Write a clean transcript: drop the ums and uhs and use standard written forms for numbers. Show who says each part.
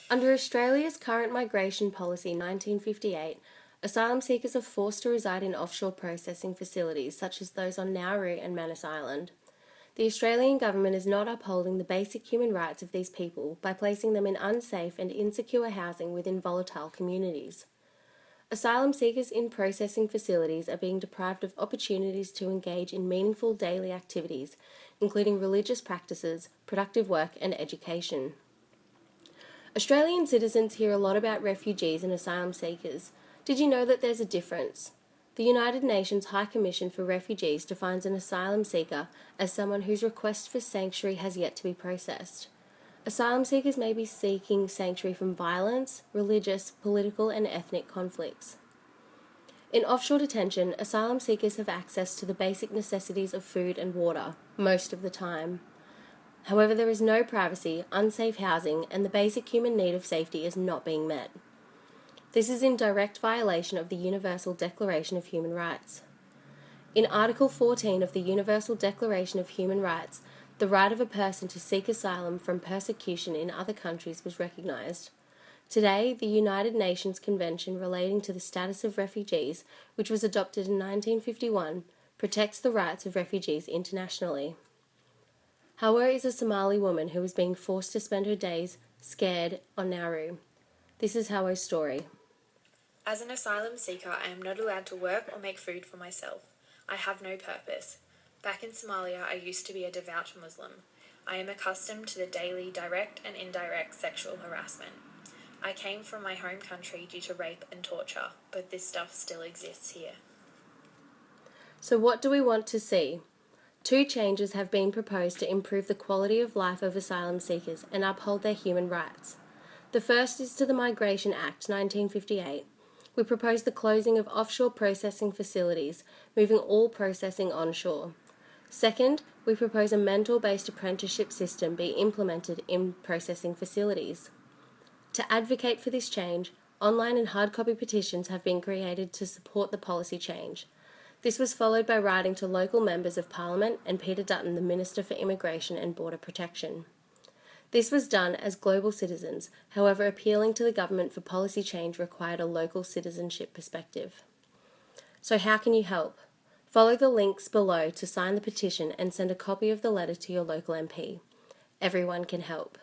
Speaker 1: Under Australia's current migration policy 1958, asylum seekers are forced to reside in offshore processing facilities such as those on Nauru and Manus Island. The Australian government is not upholding the basic human rights of these people by placing them in unsafe and insecure housing within volatile communities. Asylum seekers in processing facilities are being deprived of opportunities to engage in meaningful daily activities, including religious practices, productive work, and education. Australian citizens hear a lot about refugees and asylum seekers. Did you know that there's a difference? The United Nations High Commission for Refugees defines an asylum seeker as someone whose request for sanctuary has yet to be processed. Asylum seekers may be seeking sanctuary from violence, religious, political, and ethnic conflicts. In offshore detention, asylum seekers have access to the basic necessities of food and water, most of the time. However, there is no privacy, unsafe housing, and the basic human need of safety is not being met. This is in direct violation of the Universal Declaration of Human Rights. In Article 14 of the Universal Declaration of Human Rights, the right of a person to seek asylum from persecution in other countries was recognised. Today, the United Nations Convention relating to the status of refugees, which was adopted in 1951, protects the rights of refugees internationally. Hawa is a Somali woman who is being forced to spend her days scared on Nauru. This is Hawa's story.
Speaker 2: As an asylum seeker, I am not allowed to work or make food for myself. I have no purpose. Back in Somalia, I used to be a devout Muslim. I am accustomed to the daily direct and indirect sexual harassment. I came from my home country due to rape and torture, but this stuff still exists here.
Speaker 1: So what do we want to see? 2 changes have been proposed to improve the quality of life of asylum seekers and uphold their human rights. The first is to the Migration Act 1958. We propose the closing of offshore processing facilities, moving all processing onshore. Second, we propose a mentor-based apprenticeship system be implemented in processing facilities. To advocate for this change, online and hard copy petitions have been created to support the policy change. This was followed by writing to local members of Parliament and Peter Dutton, the Minister for Immigration and Border Protection. This was done as global citizens, however appealing to the government for policy change required a local citizenship perspective. So how can you help? Follow the links below to sign the petition and send a copy of the letter to your local MP. Everyone can help.